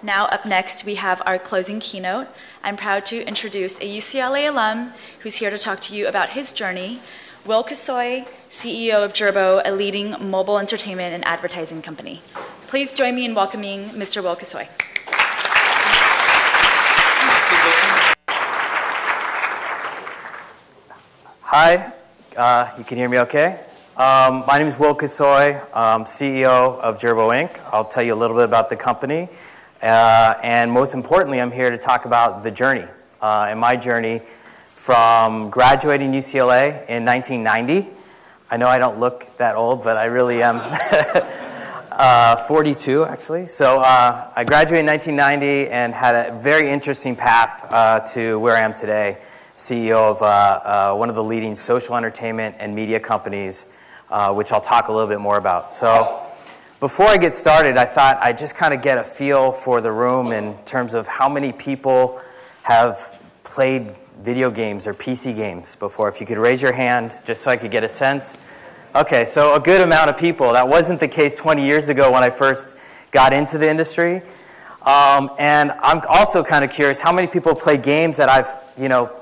Now up next, we have our closing keynote. I'm proud to introduce a UCLA alum who's here to talk to you about his journey, Will Kassov, CEO of Jirbo, a leading mobile entertainment and advertising company. Please join me in welcoming Mr. Will Kassov. Hi, you can hear me okay? My name is Will Kassov. I'm CEO of Jirbo Inc. I'll tell you a little bit about the company. And most importantly, I'm here to talk about the journey, and my journey from graduating UCLA in 1990. I know I don't look that old, but I really am 42, actually. So I graduated in 1990 and had a very interesting path to where I am today, CEO of one of the leading social entertainment and media companies, which I'll talk a little bit more about. So before I get started, I thought I'd just kind of get a feel for the room in terms of how many people have played video games or PC games before. If you could raise your hand just so I could get a sense. Okay, so a good amount of people. That wasn't the case 20 years ago when I first got into the industry. And I'm also kind of curious how many people play games that I've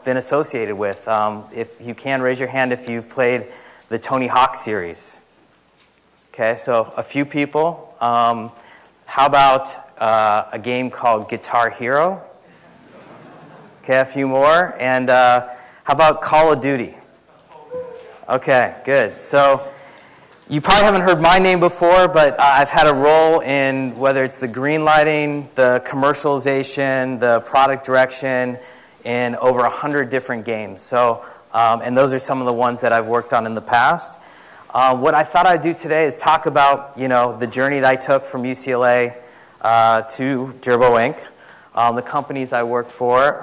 been associated with. If you can, raise your hand if you've played the Tony Hawk series. Okay, so a few people. How about a game called Guitar Hero? Okay, a few more. And how about Call of Duty? Okay, good. So you probably haven't heard my name before, but I've had a role in whether it's the green lighting, the commercialization, the product direction in over 100 different games. So, and those are some of the ones that I've worked on in the past. What I thought I'd do today is talk about, the journey that I took from UCLA to Jirbo Inc., the companies I worked for.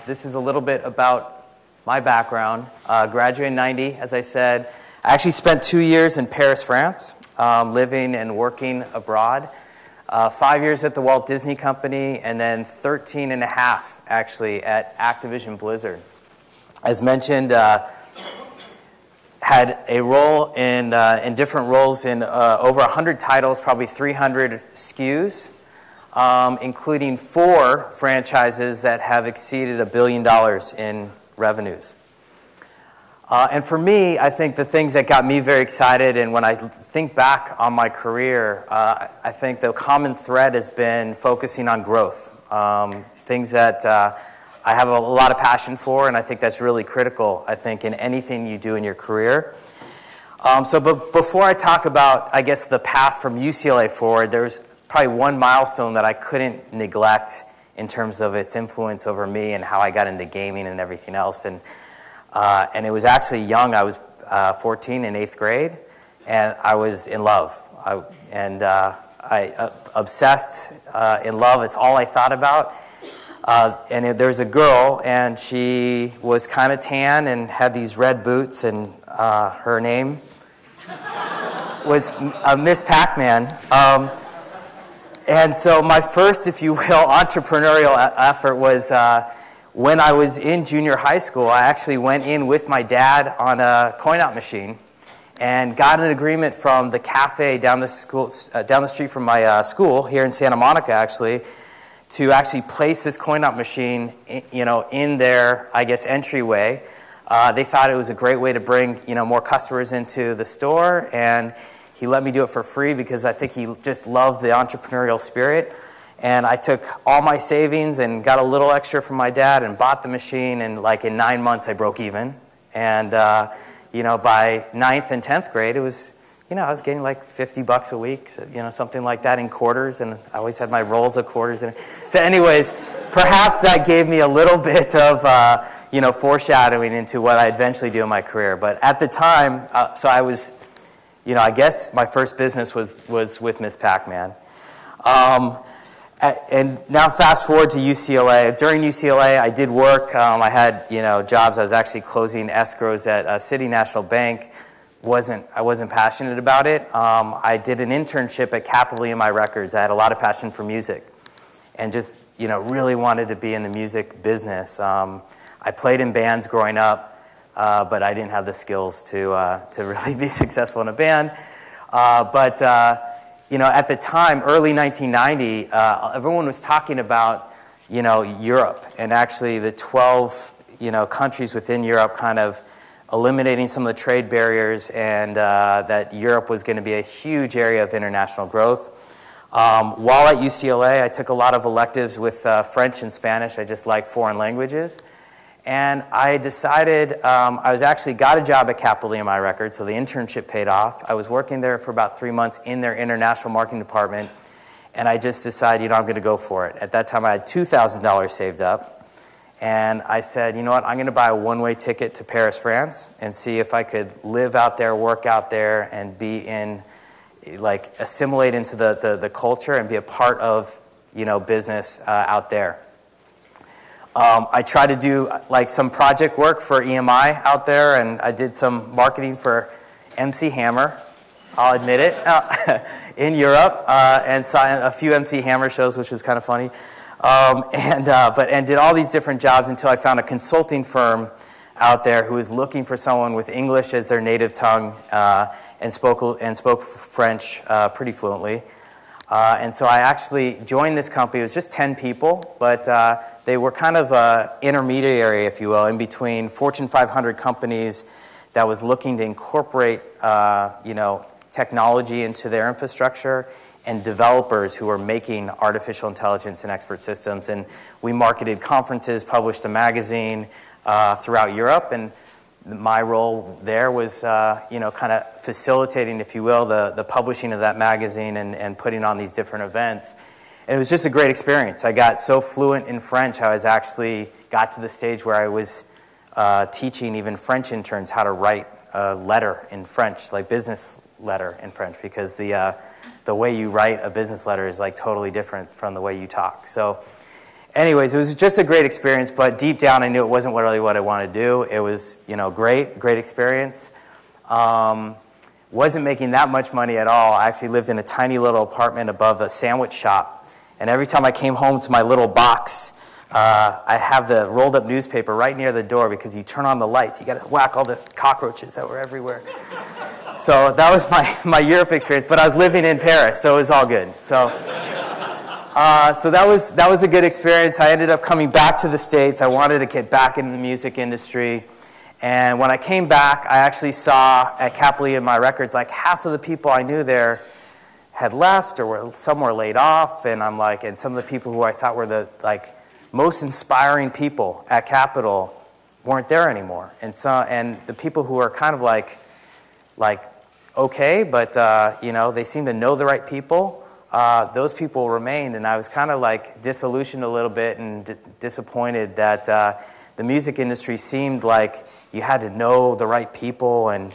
This is a little bit about my background. Graduated in 90, as I said. I actually spent 2 years in Paris, France, living and working abroad. 5 years at the Walt Disney Company, and then 13 and a half, actually, at Activision Blizzard. As mentioned, had a role in different roles in over 100 titles, probably 300 SKUs, including 4 franchises that have exceeded $1 billion in revenues. And for me, I think the things that got me very excited, and when I think back on my career, I think the common thread has been focusing on growth, things that I have a lot of passion for, and I think that's really critical, I think, in anything you do in your career. But before I talk about, I guess, the path from UCLA forward, there's probably one milestone that I couldn't neglect in terms of its influence over me and how I got into gaming and everything else. And it was actually young. I was 14 in 8th grade, and I was in love. I obsessed in love. It's all I thought about. And there's a girl, and she was kind of tan and had these red boots, and her name was Miss Pac-Man. And so my first, if you will, entrepreneurial effort was when I was in junior high school. I actually went in with my dad on a coin-out machine and got an agreement from the cafe down the street from my school here in Santa Monica, actually, to actually place this coin-out machine, in their, I guess, entryway. They thought it was a great way to bring, more customers into the store, and he let me do it for free because I think he just loved the entrepreneurial spirit. And I took all my savings and got a little extra from my dad and bought the machine, and in 9 months I broke even. And, by 9th and 10th grade, it was, I was getting like $50 a week, so, something like that in quarters, and I always had my rolls of quarters in it. So anyways, perhaps that gave me a little bit of, foreshadowing into what I'd eventually do in my career. But at the time, so I was, I guess my first business was with Miss Pac-Man. And now fast forward to UCLA. During UCLA, I did work. I had, jobs. I was actually closing escrows at City National Bank. I wasn't passionate about it. I did an internship at Capitol EMI Records. I had a lot of passion for music, and just really wanted to be in the music business. I played in bands growing up, but I didn't have the skills to really be successful in a band. But at the time, early 1990, everyone was talking about, Europe, and actually the 12, countries within Europe kind of eliminating some of the trade barriers, and that Europe was going to be a huge area of international growth. While at UCLA, I took a lot of electives with French and Spanish. I just like foreign languages. And I decided, I was actually got a job at Capital EMI Records, so the internship paid off. I was working there for about 3 months in their international marketing department, and I just decided, I'm going to go for it. At that time, I had $2,000 saved up, and I said, you know what, I'm going to buy a one-way ticket to Paris, France, and see if I could live out there, work out there, and be in, assimilate into the culture and be a part of, business out there. I tried to do some project work for EMI out there, and I did some marketing for MC Hammer, I'll admit it, in Europe, and saw a few MC Hammer shows, which was kind of funny, and did all these different jobs until I found a consulting firm out there who was looking for someone with English as their native tongue and spoke French pretty fluently. And so I actually joined this company. It was just 10 people, but they were kind of an intermediary, if you will, in between Fortune 500 companies that was looking to incorporate, technology into their infrastructure, and developers who were making artificial intelligence and expert systems. And we marketed conferences, published a magazine throughout Europe, and my role there was, kind of facilitating, if you will, the publishing of that magazine and putting on these different events. And it was just a great experience. I got so fluent in French, I was actually got to the stage where I was teaching even French interns how to write a letter in French, like business letter in French, because the way you write a business letter is totally different from the way you talk. So anyways, it was just a great experience, but deep down I knew it wasn't really what I wanted to do. It was, great experience. Wasn't making that much money at all. I actually lived in a tiny little apartment above a sandwich shop, and every time I came home to my little box, I have the rolled up newspaper right near the door, because you turn on the lights, you got to whack all the cockroaches that were everywhere. So that was my Europe experience, but I was living in Paris, so it was all good. So that was a good experience. I ended up coming back to the States. I wanted to get back into the music industry. And when I came back, I actually saw at Capital EMI Records, half of the people I knew there had left, or some were laid off. And I'm and some of the people who I thought were the most inspiring people at Capital weren't there anymore. And the people who are kind of okay, but they seem to know the right people. Those people remained, and I was kind of disillusioned a little bit and disappointed that the music industry seemed like you had to know the right people, and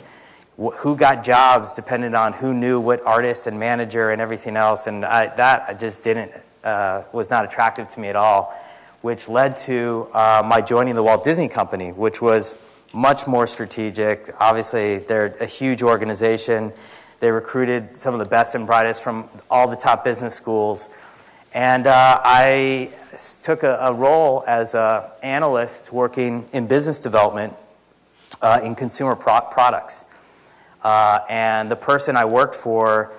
who got jobs depended on who knew what artist and manager and everything else, and I just was not attractive to me at all, which led to my joining the Walt Disney Company, which was much more strategic. Obviously, they're a huge organization. They recruited some of the best and brightest from all the top business schools. And I took a role as an analyst working in business development in consumer products. And the person I worked for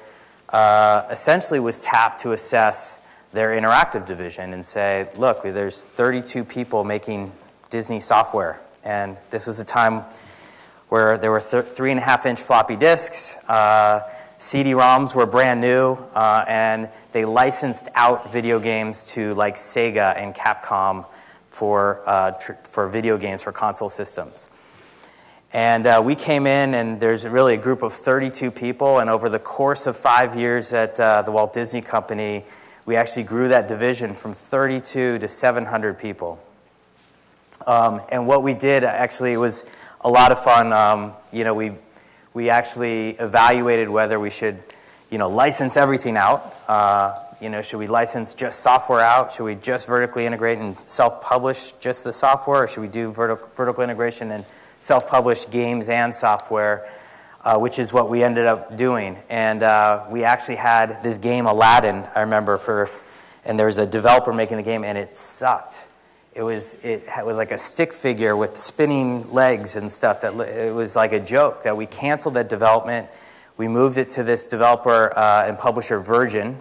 essentially was tapped to assess their interactive division and say, look, there's 32 people making Disney software. And this was a time where there were 3.5-inch floppy disks, CD-ROMs were brand new, and they licensed out video games to Sega and Capcom for video games for console systems. And we came in, and there's really a group of 32 people, and over the course of 5 years at the Walt Disney Company, we actually grew that division from 32 to 700 people. And what we did, actually, was a lot of fun. We actually evaluated whether we should, license everything out. Should we license just software out? Should we just vertically integrate and self-publish just the software? Or should we do vertical integration and self-publish games and software, which is what we ended up doing. And we actually had this game, Aladdin, I remember, and there was a developer making the game, and it sucked. It was like a stick figure with spinning legs and stuff. It was like a joke that we canceled that development. we moved it to this developer and publisher, Virgin,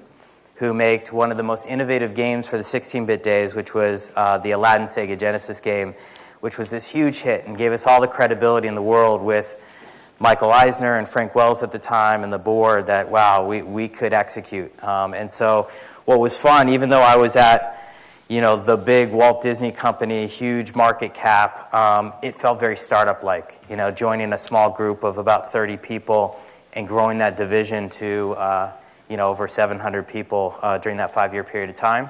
who made one of the most innovative games for the 16-bit days, which was the Aladdin Sega Genesis game, which was this huge hit and gave us all the credibility in the world with Michael Eisner and Frank Wells at the time and the board that, wow, we could execute. And so what was fun, even though I was at the big Walt Disney Company, huge market cap, it felt very startup-like, joining a small group of about 30 people and growing that division to over 700 people during that 5-year period of time.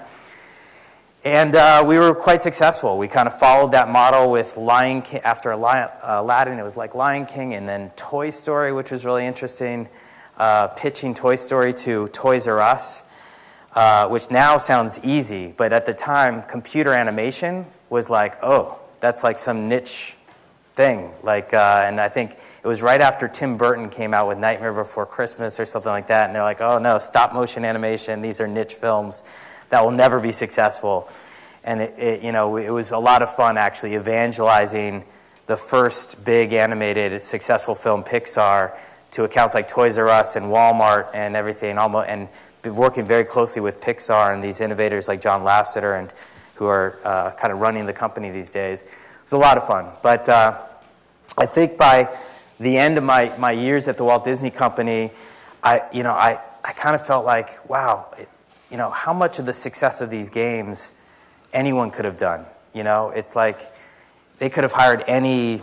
And we were quite successful. We kind of followed that model with Lion King. After Aladdin, it was like Lion King, and then Toy Story, which was really interesting, pitching Toy Story to Toys R Us, which now sounds easy, but at the time, computer animation was like, oh, that's like some niche thing. And I think it was right after Tim Burton came out with Nightmare Before Christmas or something like that, and they're like, oh no, stop motion animation, these are niche films that will never be successful. And it was a lot of fun actually evangelizing the first big animated successful film, Pixar, to accounts like Toys R Us and Walmart and everything, and working very closely with Pixar and these innovators like John Lasseter and who are kind of running the company these days. It was a lot of fun. But I think by the end of my years at the Walt Disney Company, I kind of felt like, wow, how much of the success of these games anyone could have done. It's like they could have hired any,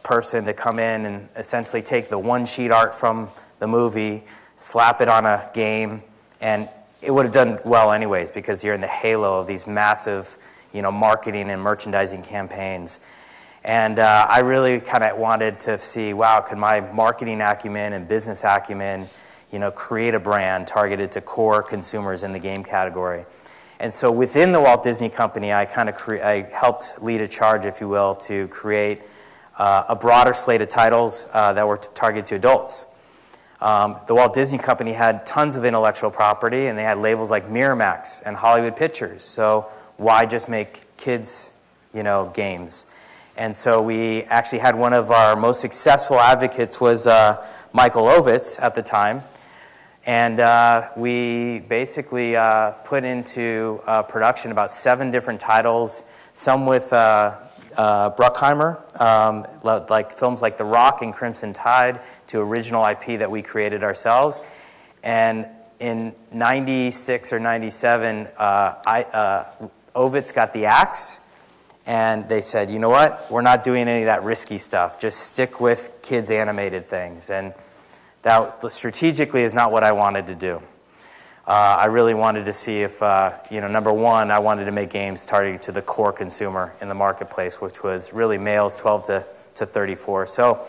person to come in and essentially take the one-sheet art from the movie, slap it on a game, and it would have done well anyways because you're in the halo of these massive, marketing and merchandising campaigns. And I really kind of wanted to see, wow, could my marketing acumen and business acumen create a brand targeted to core consumers in the game category. And so within the Walt Disney Company, I helped lead a charge, if you will, to create a broader slate of titles that were targeted to adults. The Walt Disney Company had tons of intellectual property, and they had labels like Miramax and Hollywood Pictures. So why just make kids, games? And so we actually had one of our most successful advocates was Michael Ovitz at the time. And we basically put into production about 7 different titles, some with Bruckheimer, like films like The Rock and Crimson Tide, to original IP that we created ourselves. And in 96 or 97, Ovitz got the axe, and they said, you know what, we're not doing any of that risky stuff. Just stick with kids' animated things. And that strategically is not what I wanted to do. I really wanted to see if, number one, I wanted to make games targeted to the core consumer in the marketplace, which was really males 12 to 34. So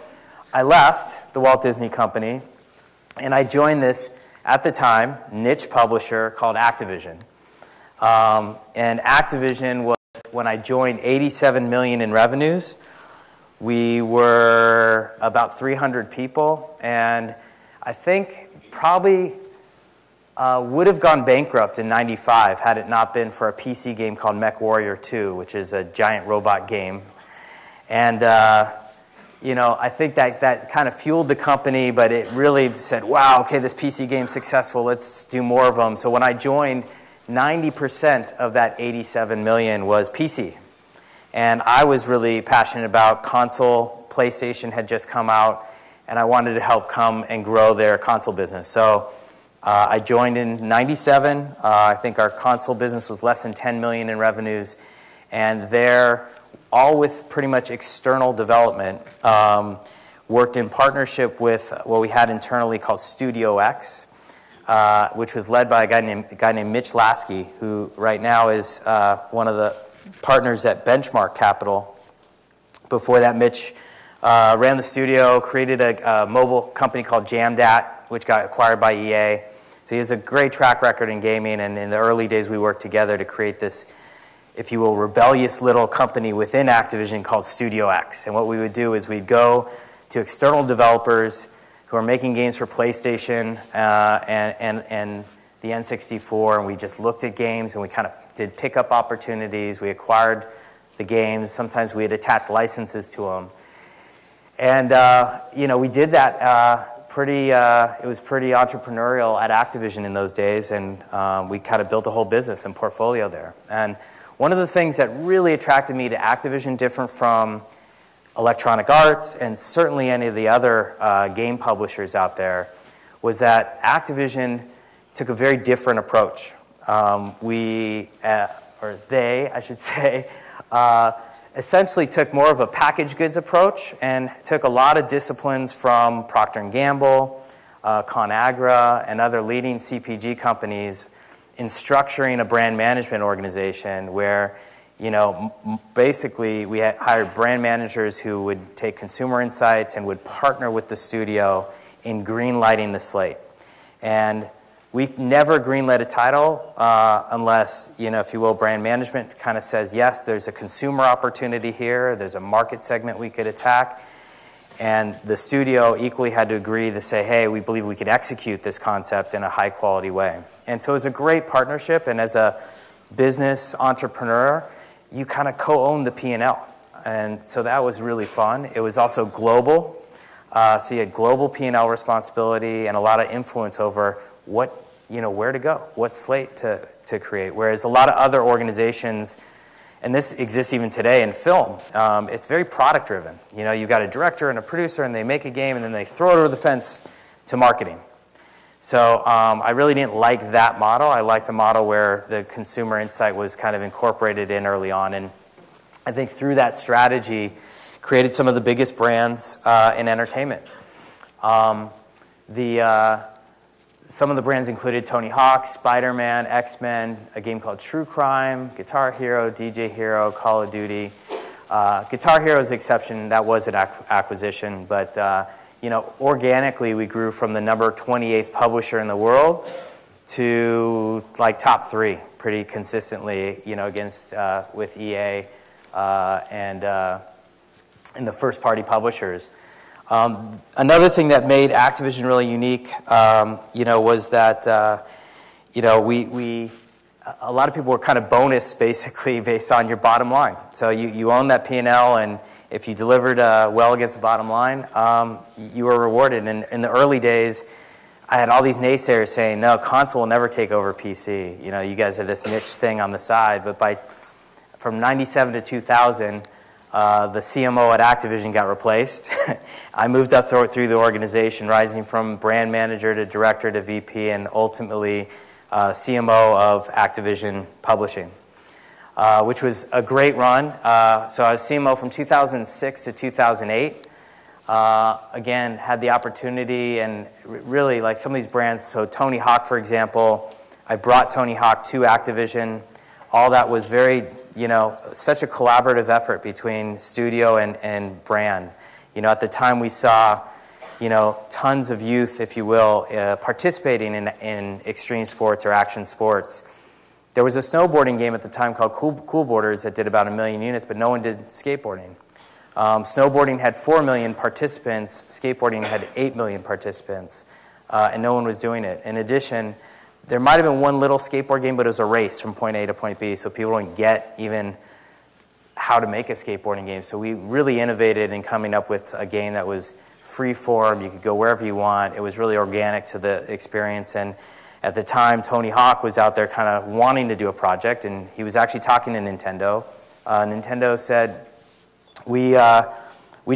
I left the Walt Disney Company, and I joined this, at the time, niche publisher called Activision. And Activision was, when I joined, $87 million in revenues. We were about 300 people, and I think probably would have gone bankrupt in 95 had it not been for a PC game called MechWarrior 2, which is a giant robot game. And, I think that kind of fueled the company, but it really said, wow, okay, this PC game's successful, let's do more of them. So when I joined, 90% of that 87 million was PC. And I was really passionate about console. PlayStation had just come out, and I wanted to help come and grow their console business. So I joined in 97. I think our console business was less than 10 million in revenues. And there, all with pretty much external development, worked in partnership with what we had internally called Studio X, which was led by a guy named Mitch Lasky, who right now is one of the partners at Benchmark Capital. Before that, Mitch ran the studio, created a mobile company called Jamdat, which got acquired by EA. So he has a great track record in gaming, and in the early days we worked together to create this, if you will, rebellious little company within Activision called Studio X. And what we would do is we'd go to external developers who are making games for PlayStation and the N64, and we just looked at games, and we kind of did pick-up opportunities. We acquired the games. Sometimes we had attached licenses to them. And, we did that it was pretty entrepreneurial at Activision in those days, and we kind of built a whole business and portfolio there. And one of the things that really attracted me to Activision, different from Electronic Arts and certainly any of the other game publishers out there, was that Activision took a very different approach. They, I should say, essentially took more of a packaged goods approach and took a lot of disciplines from Procter & Gamble, ConAgra, and other leading CPG companies in structuring a brand management organization where, basically we had hired brand managers who would take consumer insights and would partner with the studio in green-lighting the slate. And we never greenlit a title unless, if you will, brand management kind of says, yes, there's a consumer opportunity here, there's a market segment we could attack, and the studio equally had to agree to say, hey, we believe we could execute this concept in a high-quality way. And so it was a great partnership, and as a business entrepreneur, you kind of co-own the P&L. And so that was really fun. It was also global. So you had global P&L responsibility and a lot of influence over where to go, what slate to create. Whereas a lot of other organizations, and this exists even today in film, it's very product driven. You've got a director and a producer, and they make a game, and then they throw it over the fence to marketing. So I really didn't like that model. I liked the model where the consumer insight was kind of incorporated in early on. And I think through that strategy, created some of the biggest brands in entertainment. Some of the brands included Tony Hawk, Spider-Man, X-Men, a game called True Crime, Guitar Hero, DJ Hero, Call of Duty. Guitar Hero is the exception. That was an acquisition. But organically, we grew from the number 28th publisher in the world to top 3 pretty consistently, against with EA and the first-party publishers. Another thing that made Activision really unique, was that, a lot of people were kind of bonus basically based on your bottom line. So you own that P&L, and if you delivered well against the bottom line, you were rewarded. And in the early days, I had all these naysayers saying, no, console will never take over PC. You guys are this niche thing on the side. But from 97 to 2000, the CMO at Activision got replaced. I moved up through the organization, rising from brand manager to director to VP, and ultimately CMO of Activision Publishing, which was a great run. So I was CMO from 2006 to 2008. Again, had the opportunity, and really some of these brands. So Tony Hawk, for example, I brought Tony Hawk to Activision. All that was very, such a collaborative effort between studio and brand. At the time we saw, tons of youth, if you will, participating in extreme sports or action sports. There was a snowboarding game at the time called Cool Boarders that did about 1 million units, but no one did skateboarding. Snowboarding had 4 million participants. Skateboarding had 8 million participants, and no one was doing it. In addition, there might have been one little skateboard game, but it was a race from point A to point B, so people don't get even how to make a skateboarding game. So we really innovated in coming up with a game that was free form. You could go wherever you want. It was really organic to the experience. And at the time, Tony Hawk was out there kind of wanting to do a project, and he was actually talking to Nintendo. Nintendo said, we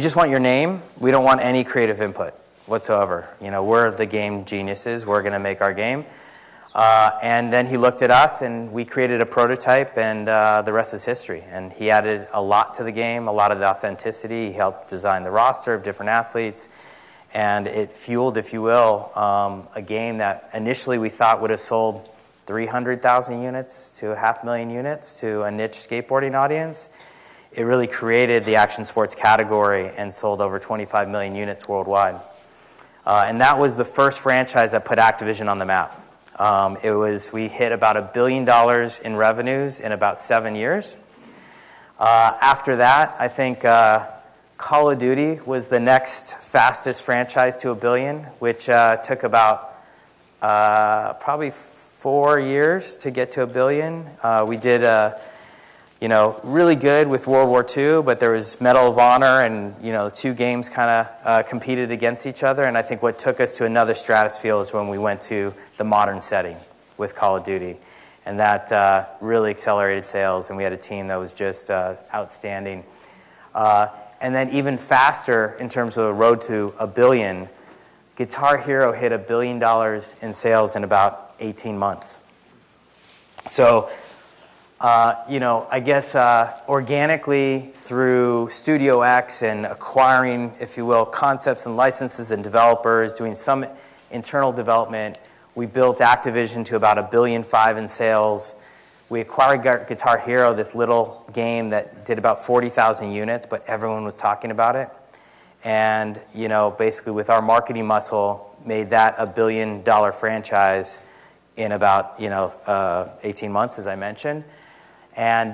just want your name. We don't want any creative input whatsoever. We're the game geniuses. We're going to make our game. And then he looked at us, and we created a prototype, and the rest is history. And he added a lot to the game, a lot of the authenticity. He helped design the roster of different athletes, and it fueled, if you will, a game that initially we thought would have sold 300,000 units to 500,000 units to a niche skateboarding audience. It really created the action sports category and sold over 25 million units worldwide. And that was the first franchise that put Activision on the map. We hit about $1 billion in revenues in about 7 years. After that, I think Call of Duty was the next fastest franchise to $1 billion, which took about probably 4 years to get to $1 billion. We did really good with World War II, but there was Medal of Honor, and, two games kind of competed against each other. And I think what took us to another stratosphere is when we went to the modern setting with Call of Duty. And that really accelerated sales, and we had a team that was just outstanding. And then even faster in terms of the road to $1 billion, Guitar Hero hit $1 billion in sales in about 18 months. So, I guess organically through Studio X and acquiring, if you will, concepts and licenses and developers, doing some internal development, we built Activision to about $1.5 billion in sales. We acquired Guitar Hero, this little game that did about 40,000 units, but everyone was talking about it. And, basically with our marketing muscle, made that $1 billion franchise in about, 18 months, as I mentioned. And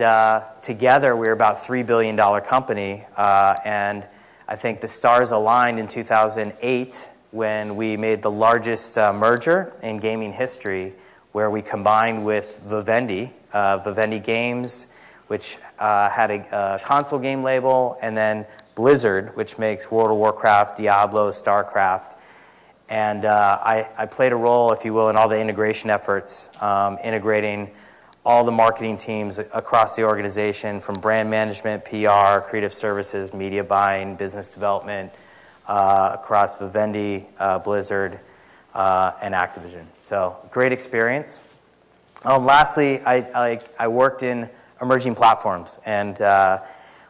together, we're about a $3 billion company. And I think the stars aligned in 2008 when we made the largest merger in gaming history, where we combined with Vivendi Games, which had a console game label, and then Blizzard, which makes World of Warcraft, Diablo, StarCraft. And I played a role, if you will, in all the integration efforts, integrating all the marketing teams across the organization, from brand management, PR, creative services, media buying, business development, across Vivendi, Blizzard, and Activision. So great experience. Lastly, I worked in emerging platforms and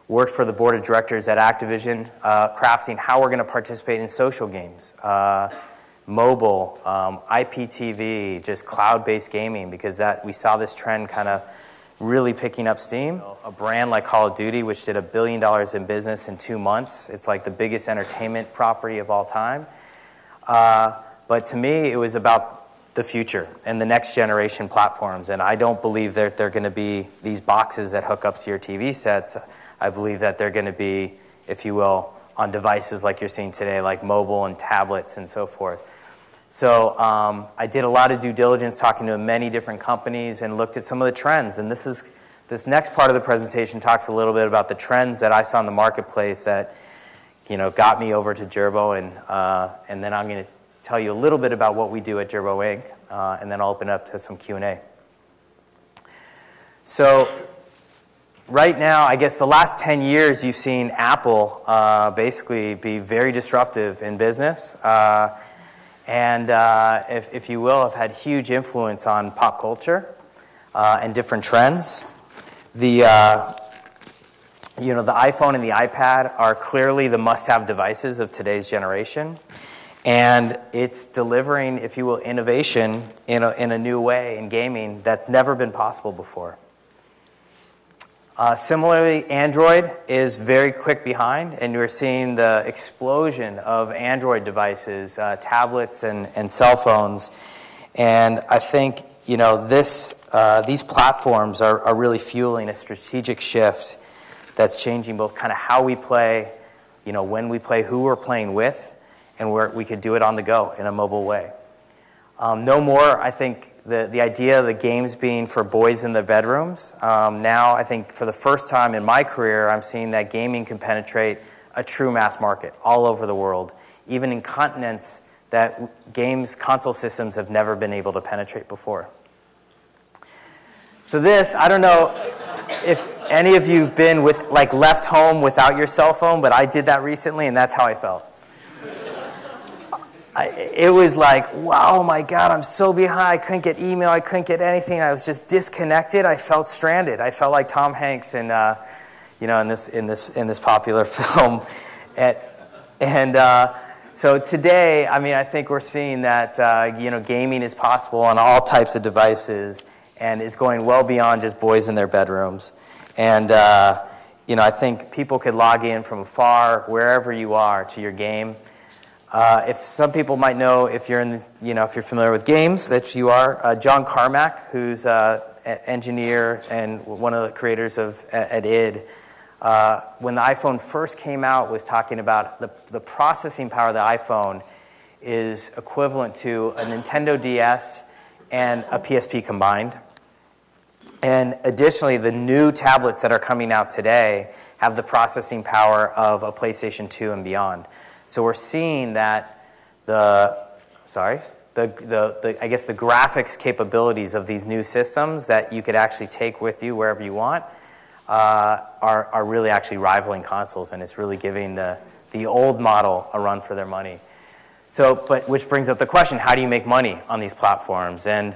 worked for the board of directors at Activision, crafting how we're going to participate in social games, mobile, IPTV, just cloud-based gaming, because we saw this trend kind of really picking up steam. A brand like Call of Duty, which did $1 billion in business in 2 months. It's like the biggest entertainment property of all time. But to me, it was about the future and the next generation platforms. And I don't believe that they're going to be these boxes that hook up to your TV sets. I believe that they're going to be, if you will, on devices like you're seeing today, like mobile and tablets and so forth. So I did a lot of due diligence, talking to many different companies, and looked at some of the trends. And this next part of the presentation talks a little bit about the trends that I saw in the marketplace that, got me over to Jirbo. And then I'm going to tell you a little bit about what we do at Jirbo Inc., and then I'll open up to some Q&A. So right now, I guess the last 10 years, you've seen Apple basically be very disruptive in business. And if you will, have had huge influence on pop culture and different trends. The iPhone and the iPad are clearly the must-have devices of today's generation, and it's delivering, if you will, innovation in a new way in gaming that's never been possible before. Similarly, Android is very quick behind, and we're seeing the explosion of Android devices, tablets, and cell phones. And I think these platforms are really fueling a strategic shift that's changing both kind of how we play, when we play, who we're playing with, and where we could do it on the go in a mobile way. No more, I think, the idea of the games being for boys in their bedrooms. Now, I think for the first time in my career, I'm seeing that gaming can penetrate a true mass market all over the world, even in continents that games console systems have never been able to penetrate before. So this, I don't know if any of you have been left home without your cell phone, but I did that recently, and that's how I felt. It was like, wow, my God, I'm so behind. I couldn't get email. I couldn't get anything. I was just disconnected. I felt stranded. I felt like Tom Hanks in this popular film. So today, I think we're seeing that gaming is possible on all types of devices, and is going well beyond just boys in their bedrooms. And I think people could log in from afar, wherever you are, to your game. If some people might know, if you're familiar with games, that you are, John Carmack, who's an engineer and one of the creators at id, when the iPhone first came out, was talking about the processing power of the iPhone is equivalent to a Nintendo DS and a PSP combined. And additionally, the new tablets that are coming out today have the processing power of a PlayStation 2 and beyond. So we're seeing that I guess the graphics capabilities of these new systems that you could actually take with you wherever you want are really actually rivaling consoles, and it's really giving the old model a run for their money. Which brings up the question, how do you make money on these platforms? And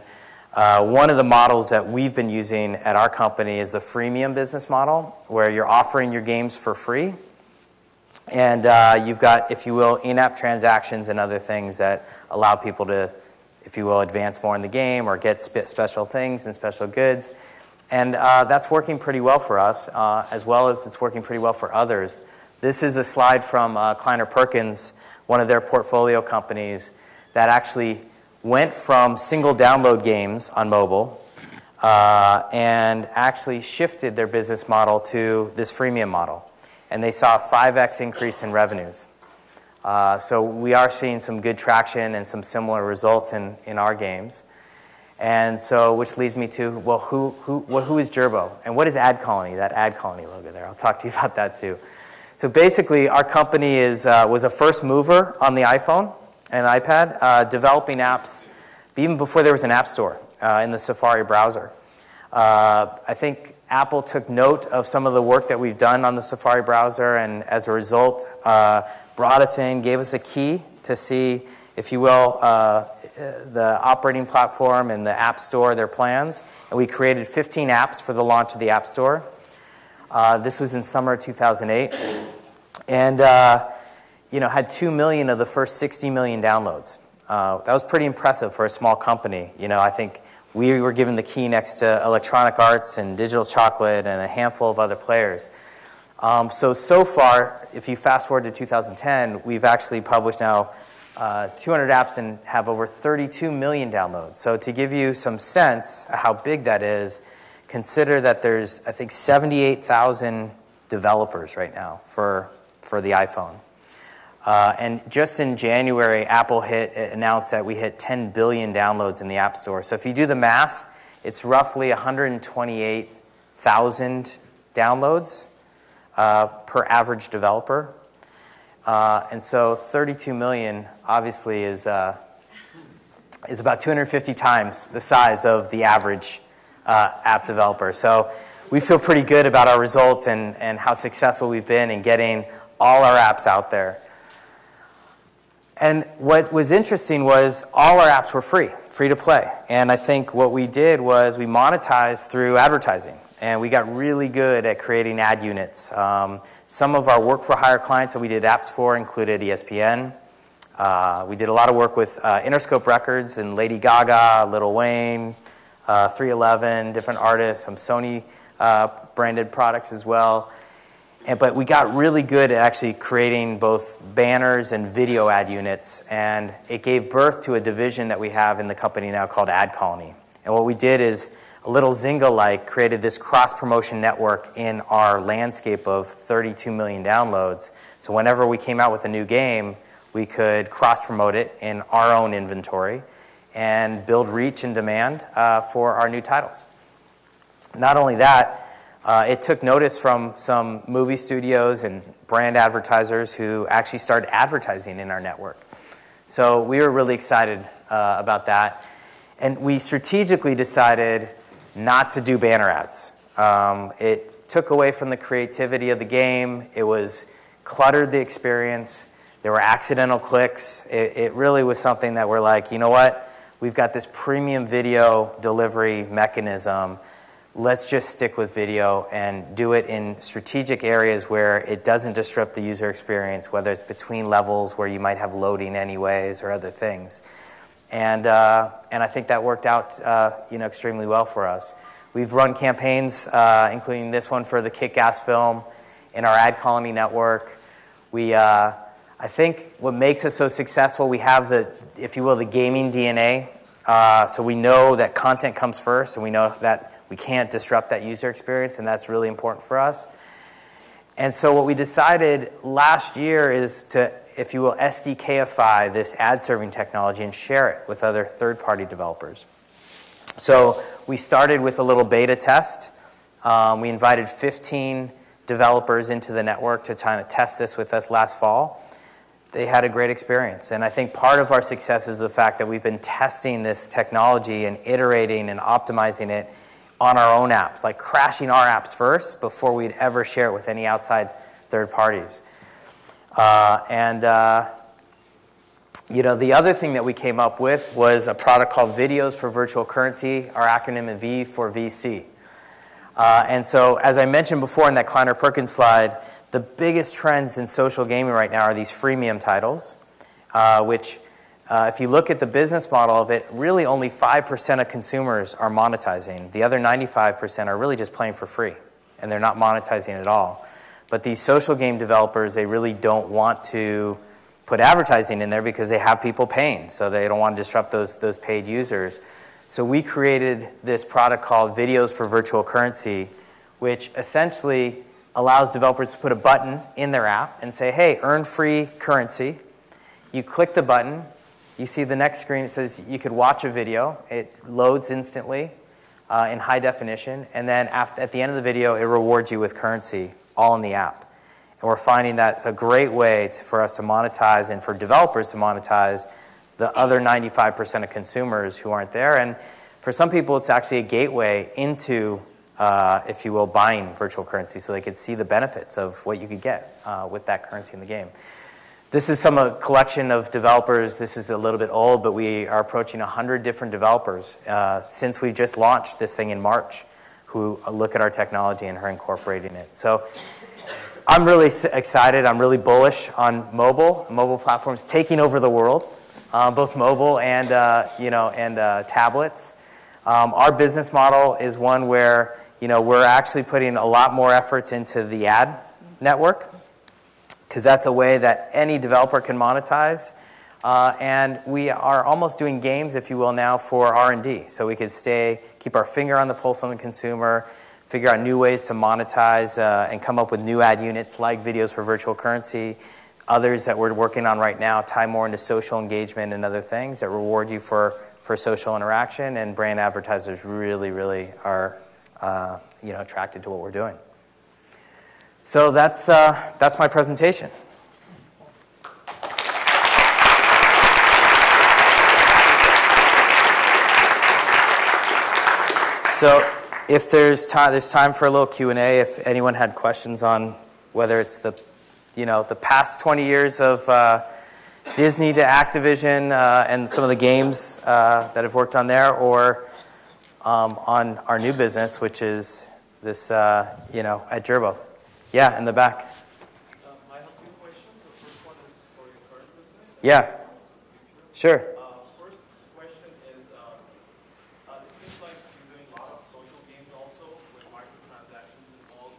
one of the models that we've been using at our company is the freemium business model, where you're offering your games for free. And you've got, if you will, in-app transactions and other things that allow people to, if you will, advance more in the game or get special things and special goods. And that's working pretty well for us, as well as it's working pretty well for others. This is a slide from Kleiner Perkins, one of their portfolio companies, that actually went from single download games on mobile and actually shifted their business model to this freemium model. And they saw a 5x increase in revenues. So we are seeing some good traction and some similar results in our games. And so, which leads me to, well, who is Jirbo? And what is Ad Colony, that Ad Colony logo there? I'll talk to you about that too. So basically, our company was a first mover on the iPhone and iPad, developing apps even before there was an app store in the Safari browser. I think Apple took note of some of the work that we've done on the Safari browser, and as a result, brought us in, gave us a key to see, if you will, the operating platform and the App Store, their plans. And we created 15 apps for the launch of the App Store. This was in summer 2008. And, had 2 million of the first 60 million downloads. That was pretty impressive for a small company. I think we were given the key next to Electronic Arts and Digital Chocolate and a handful of other players. So far, if you fast forward to 2010, we've actually published now 200 apps and have over 32 million downloads. So to give you some sense of how big that is, consider that there's, I think, 78,000 developers right now for the iPhone. And just in January, Apple announced that we hit 10 billion downloads in the App Store. So if you do the math, it's roughly 128,000 downloads per average developer. And so 32 million obviously is about 250 times the size of the average app developer. So we feel pretty good about our results and how successful we've been in getting all our apps out there. And what was interesting was all our apps were free to play. And I think what we did was we monetized through advertising. And we got really good at creating ad units. Some of our work-for-hire clients that we did apps for included ESPN. We did a lot of work with Interscope Records and Lady Gaga, Lil Wayne, 311, different artists, some Sony branded products as well. But we got really good at actually creating both banners and video ad units. And it gave birth to a division that we have in the company now called Ad Colony. And what we did is, a little Zynga-like, created this cross-promotion network in our landscape of 32 million downloads. So whenever we came out with a new game, we could cross-promote it in our own inventory and build reach and demand for our new titles. Not only that, it took notice from some movie studios and brand advertisers who actually started advertising in our network. So we were really excited about that. And we strategically decided not to do banner ads. It took away from the creativity of the game. It cluttered the experience. There were accidental clicks. It really was something that we're like, you know what? We've got this premium video delivery mechanism. Let's just stick with video and do it in strategic areas where it doesn't disrupt the user experience, whether it's between levels where you might have loading anyways or other things. And I think that worked out extremely well for us. We've run campaigns, including this one for the Kick-Ass film in our Ad Colony network. I think what makes us so successful, we have the gaming DNA. So we know that content comes first, and we know that we can't disrupt that user experience, and that's really important for us. And so what we decided last year is to, if you will, SDKify this ad serving technology and share it with other third-party developers. So we started with a little beta test. We invited 15 developers into the network to try to test this with us last fall. They had a great experience. And I think part of our success is the fact that we've been testing this technology and iterating and optimizing it on our own apps, like crashing our apps first before we'd ever share it with any outside third parties. The other thing that we came up with was a product called Videos for Virtual Currency, our acronym of V for VC. And so, as I mentioned before in that Kleiner-Perkins slide, the biggest trends in social gaming right now are these freemium titles, which, if you look at the business model of it, really only 5% of consumers are monetizing. The other 95% are really just playing for free, and they're not monetizing at all. But these social game developers, they really don't want to put advertising in there because they have people paying, so they don't want to disrupt those paid users. So we created this product called Videos for Virtual Currency, which essentially allows developers to put a button in their app and say, hey, earn free currency. You click the button. You see the next screen. It says you could watch a video. It loads instantly in high definition. And then at the end of the video, it rewards you with currency all in the app. And we're finding that a great way for us to monetize and for developers to monetize the other 95% of consumers who aren't there. And for some people, it's actually a gateway into, if you will, buying virtual currency so they could see the benefits of what you could get with that currency in the game. This is a collection of developers. This is a little bit old, but we are approaching 100 different developers since we just launched this thing in March who look at our technology and are incorporating it. So I'm really excited. I'm really bullish on mobile platforms taking over the world, both mobile and tablets. Our business model is one where we're actually putting a lot more efforts into the ad network because that's a way that any developer can monetize. And we are almost doing games, if you will, now for R&D. So we could keep our finger on the pulse on the consumer, figure out new ways to monetize and come up with new ad units like Videos for Virtual Currency. Others that we're working on right now tie more into social engagement and other things that reward you for social interaction. And brand advertisers really, really are attracted to what we're doing. So that's my presentation. So if there's time for a little Q&A. If anyone had questions on whether it's the past 20 years of Disney to Activision and some of the games that I've worked on there, or on our new business, which is this, at Jirbo. Yeah, in the back. I have two questions. The first one is for your current business. Yeah, sure. First question is, it seems like you're doing a lot of social games also with microtransactions involved,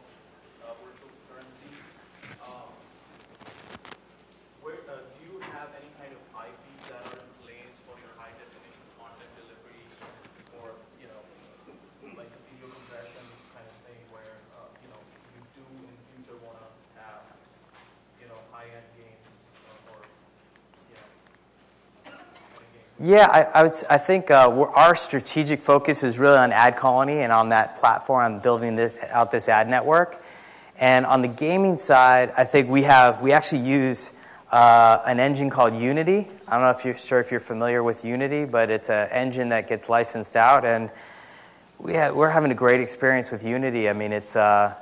virtual currency. Do you have any kind of IP that are in place for your high definition content delivery, or like a video compression kind of thing where you do in the future want to have high-end games or kind of games? Yeah, I think our strategic focus is really on Ad Colony and on that platform, on building this ad network. And on the gaming side, I think we actually use an engine called Unity. I don't know if you're familiar with Unity, but it's an engine that gets licensed out, and we're having a great experience with Unity. I mean, it's a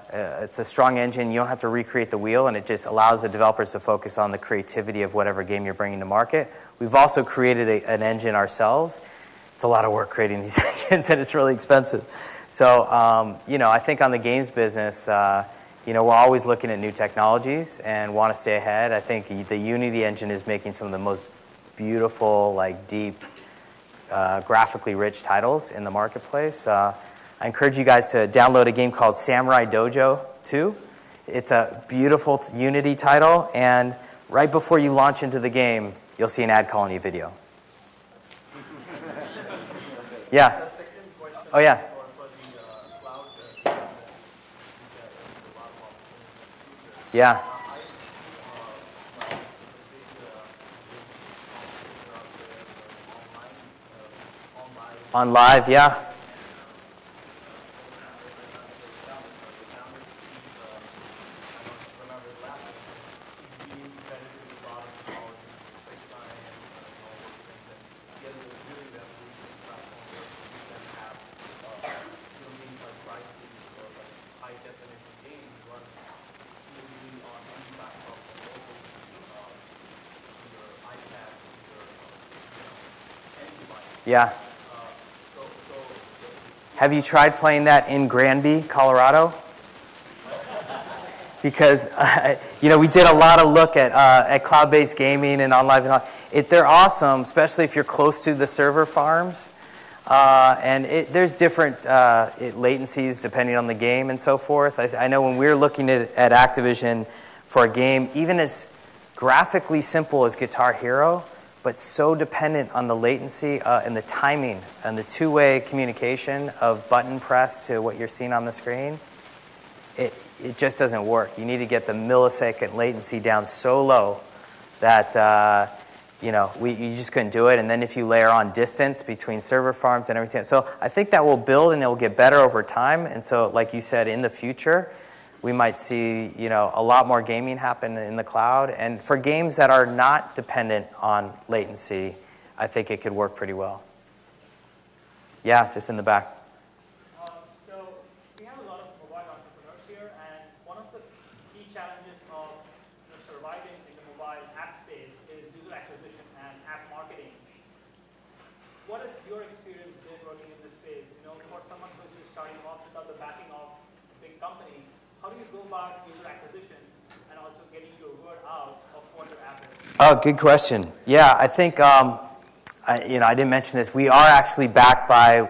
strong engine. You don't have to recreate the wheel, and it just allows the developers to focus on the creativity of whatever game you're bringing to market. We've also created an engine ourselves. It's a lot of work creating these engines, and it's really expensive. So, I think on the games business, we're always looking at new technologies and want to stay ahead. I think the Unity engine is making some of the most beautiful, deep, graphically rich titles in the marketplace. I encourage you guys to download a game called Samurai Dojo 2. It's a beautiful Unity title, and right before you launch into the game, you'll see an Ad Colony video. Yeah. The second question Oh, yeah. is for the cloud you said a lot of opportunities in the future. Yeah. I see the big online On live, yeah. Yeah. So Have you tried playing that in Granby, Colorado? Because we did a lot of look at cloud-based gaming and online. They're awesome, especially if you're close to the server farms. And there's different latencies depending on the game and so forth. I know when we were looking at Activision for a game, even as graphically simple as Guitar Hero, but so dependent on the latency and the timing and the two-way communication of button press to what you're seeing on the screen, it just doesn't work. You need to get the millisecond latency down so low that you just couldn't do it. And then if you layer on distance between server farms and everything, so I think that will build and it will get better over time. And so, like you said, in the future, we might see a lot more gaming happen in the cloud. And for games that are not dependent on latency, I think it could work pretty well. Yeah, just in the back. So we have a lot of mobile entrepreneurs here, and one of the key challenges of surviving in the mobile app space is user acquisition and app marketing. What has your experience been working in this space? For someone who's just starting off without the backing of a big company, how do you go about user acquisition and also getting your word out of what your app is? Oh, good question. Yeah, I think I didn't mention this. We are actually backed by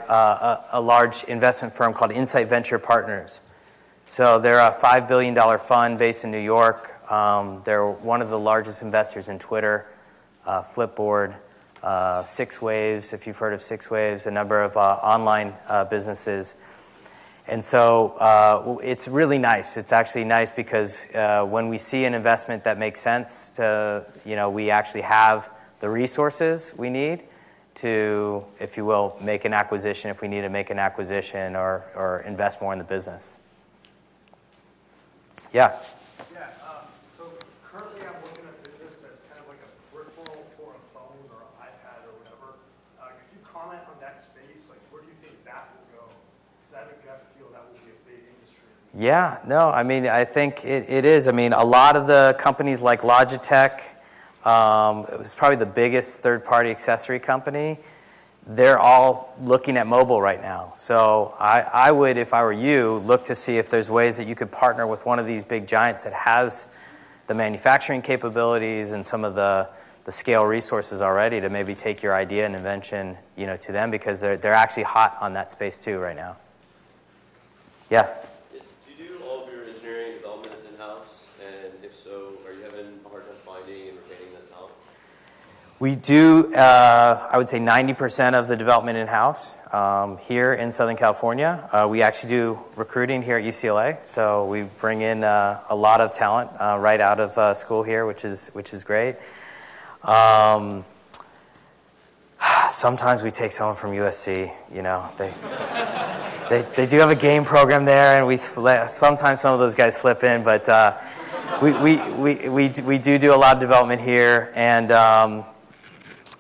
a large investment firm called Insight Venture Partners. So they're a $5 billion fund based in New York. They're one of the largest investors in Twitter, Flipboard, Six Waves, if you've heard of Six Waves, a number of online businesses. And so it's really nice. It's actually nice because when we see an investment that makes sense, we actually have the resources we need to, if you will, make an acquisition if we need to make an acquisition or invest more in the business. Yeah. Yeah. So currently I'm looking at a business that's kind of like a peripheral for a phone or an iPad or whatever. Could you comment on that space? Like, where do you think that will go? Because I feel that will be a big industry. Yeah. No, I think it is. A lot of the companies like Logitech, it was probably the biggest third-party accessory company. They're all looking at mobile right now. So I would, if I were you, look to see if there's ways that you could partner with one of these big giants that has the manufacturing capabilities and some of the scale resources already to maybe take your idea and invention, to them, because they're actually hot on that space too right now. Yeah. Do you do all of your engineering development in-house? And if so, are you having a hard time finding and retaining that talent? We do, I would say 90% of the development in-house here in Southern California. We actually do recruiting here at UCLA, so we bring in a lot of talent right out of school here, which is great. Sometimes we take someone from USC. They do have a game program there, and sometimes some of those guys slip in, but we do a lot of development here, and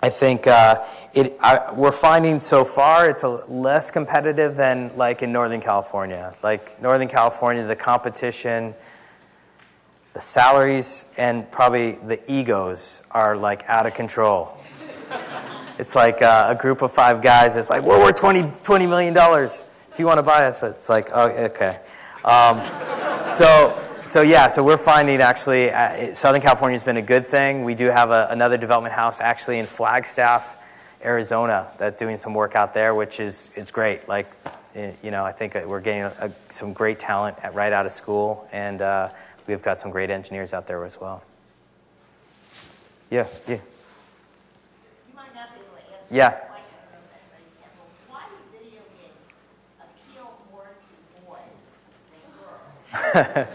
I think we're finding so far it's less competitive than like in Northern California. Like Northern California, the competition, the salaries, and probably the egos are like out of control. It's like a group of 5 guys. It's like, we're worth $20 million. If you want to buy us, it's like, oh, okay. So we're finding actually Southern California has been a good thing. We do have another development house actually in Flagstaff, Arizona, that's doing some work out there, which is great. Like, I think we're getting some great talent right out of school, and we've got some great engineers out there as well. Yeah. You might not be able to answer Yeah. this question, for example, why do video games appeal more to boys than girls?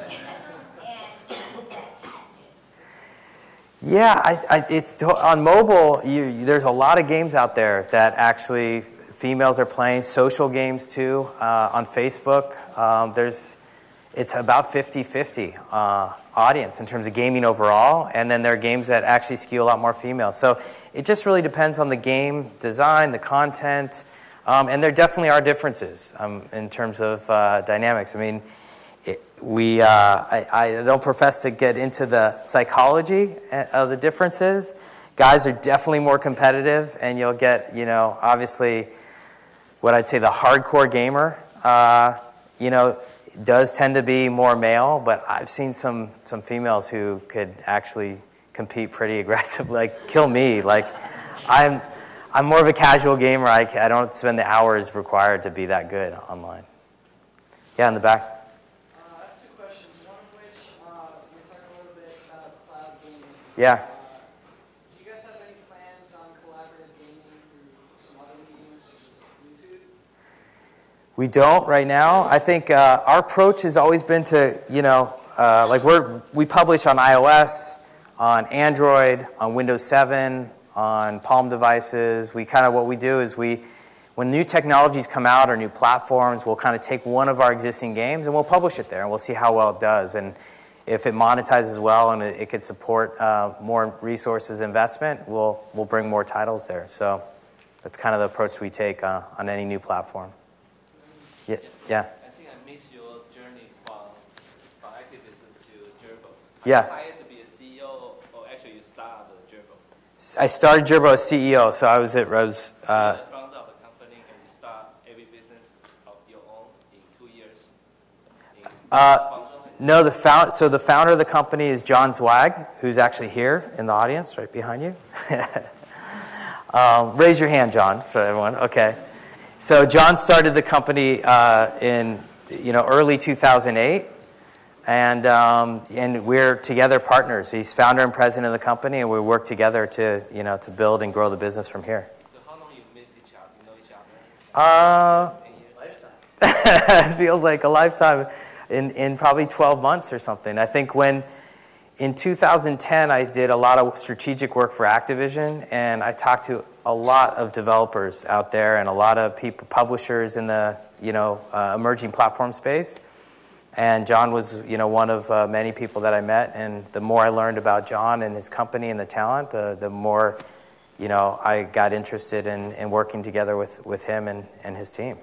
Yeah, it's on mobile. There's a lot of games out there that actually females are playing. Social games too on Facebook. It's about 50-50 audience in terms of gaming overall, and then there are games that actually skew a lot more female. So it just really depends on the game design, the content, and there definitely are differences in terms of dynamics. I don't profess to get into the psychology of the differences, guys are definitely more competitive, and you'll get, obviously, what I'd say the hardcore gamer, does tend to be more male, but I've seen some females who could actually compete pretty aggressively, like kill me. Like, I'm more of a casual gamer. I don't spend the hours required to be that good online. Yeah, in the back. I have two questions. One of which, we're talking a little bit about cloud gaming. Yeah. Do you guys have any plans on collaborative gaming through some other mediums, such as Bluetooth? We don't right now. I think our approach has always been to, we publish on iOS, on Android, on Windows 7, on Palm devices. What we do is when new technologies come out or new platforms, we'll kind of take one of our existing games and we'll publish it there, and we'll see how well it does. And if it monetizes well and it could support more resources investment, we'll bring more titles there. So that's kind of the approach we take on any new platform. Yeah. I think I missed your journey from activism to Jirbo. Yeah. Are you hired to be a CEO, or actually you started Jirbo? I started Jirbo as CEO, so I was You're the founder of a company, and you start every business of your own in 2 years. No, the founder of the company is John Zwag, who's actually here in the audience, right behind you. Raise your hand, John, for everyone. Okay. So John started the company in early 2008, and we're together partners. He's founder and president of the company, and we work together to build and grow the business from here. So how long you met each other? You know each other? It feels like a lifetime. In probably 12 months or something. I think in 2010, I did a lot of strategic work for Activision, and I talked to a lot of developers out there and a lot of publishers in the emerging platform space. And John was one of many people that I met. And the more I learned about John and his company and the talent, the more I got interested in working together with him and his team.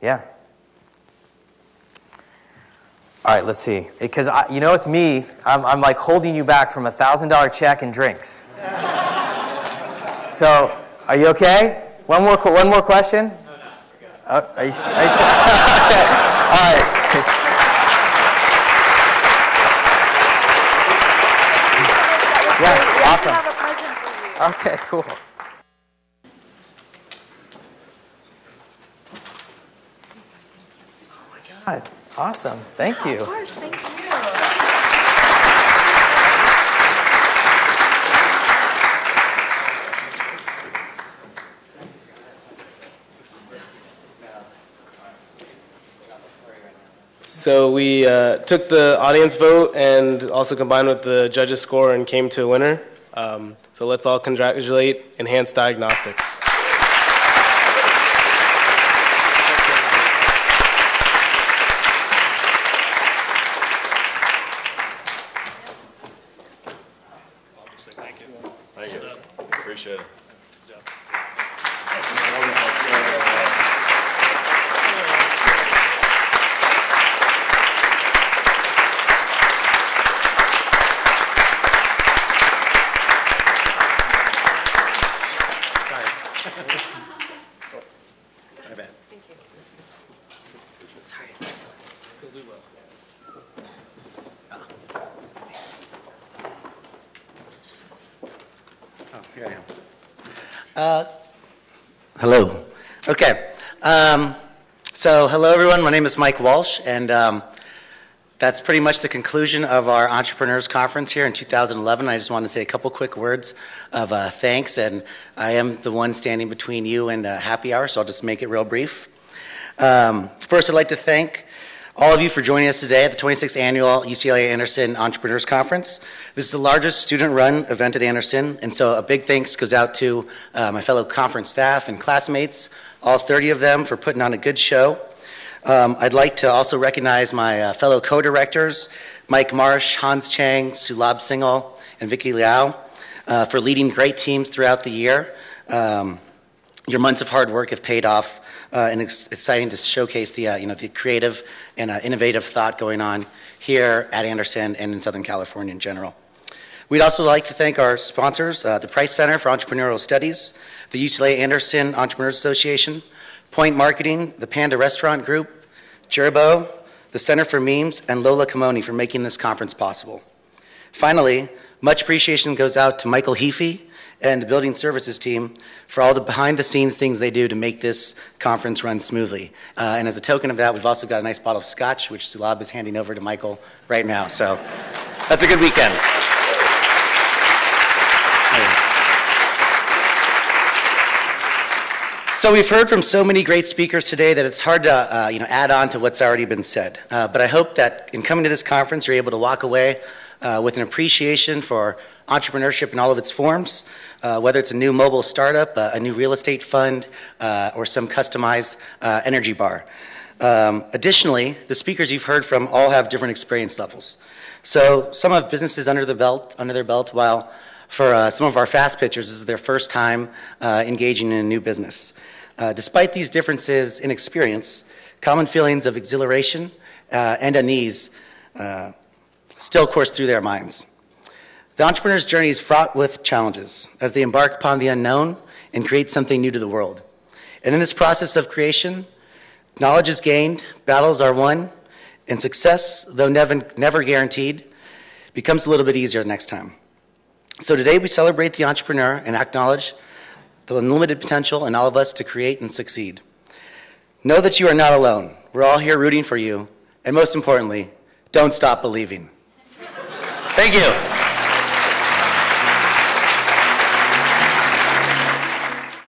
Yeah. All right, let's see. Because it's me. I'm like holding you back from $1,000 check and drinks. So, are you okay? One more question. No, are you sure? Okay. All right. Yeah, awesome. We have a present for you. Okay, cool. Oh my God. Awesome. Thank you. Of course, thank you. So we took the audience vote and also combined with the judges' score and came to a winner. So let's all congratulate Enhanced Diagnostics. Thank you. Appreciate it. Sorry. My bad. Thank you. Sorry. You'll do well. Oh, here I am. Hello. Okay. So hello, everyone. My name is Mike Walsh, and that's pretty much the conclusion of our Entrepreneurs Conference here in 2011. I just want to say a couple quick words of thanks, and I am the one standing between you and happy hour, so I'll just make it real brief. First, I'd like to thank all of you for joining us today at the 26th Annual UCLA Anderson Entrepreneurs Conference. This is the largest student-run event at Anderson, and so a big thanks goes out to my fellow conference staff and classmates, all 30 of them, for putting on a good show. I'd like to also recognize my fellow co-directors, Mike Marsh, Hans Chang, Sulabh Singhal, and Vicky Liao, for leading great teams throughout the year. Your months of hard work have paid off, and it's exciting to showcase the creative and innovative thought going on here at Anderson and in Southern California in general. We'd also like to thank our sponsors, the Price Center for Entrepreneurial Studies, the UCLA Anderson Entrepreneurs Association, Point Marketing, the Panda Restaurant Group, Jirbo, the Center for Memes, and Lola Kimoni for making this conference possible. Finally, much appreciation goes out to Michael Heafy and the building services team for all the behind-the-scenes things they do to make this conference run smoothly. And as a token of that, we've also got a nice bottle of scotch, which Sulab is handing over to Michael right now. So that's a good weekend. So we've heard from so many great speakers today that it's hard to add on to what's already been said. But I hope that in coming to this conference, you're able to walk away with an appreciation for entrepreneurship in all of its forms, whether it's a new mobile startup, a new real estate fund, or some customized energy bar. Additionally, the speakers you've heard from all have different experience levels. So some have businesses under their belt, while for some of our fast pitchers, this is their first time engaging in a new business. Despite these differences in experience, common feelings of exhilaration and unease still course through their minds. The entrepreneur's journey is fraught with challenges as they embark upon the unknown and create something new to the world. And in this process of creation, knowledge is gained, battles are won, and success, though never guaranteed, becomes a little bit easier next time. So today we celebrate the entrepreneur and acknowledge the unlimited potential in all of us to create and succeed. Know that you are not alone. We're all here rooting for you. And most importantly, don't stop believing. Thank you.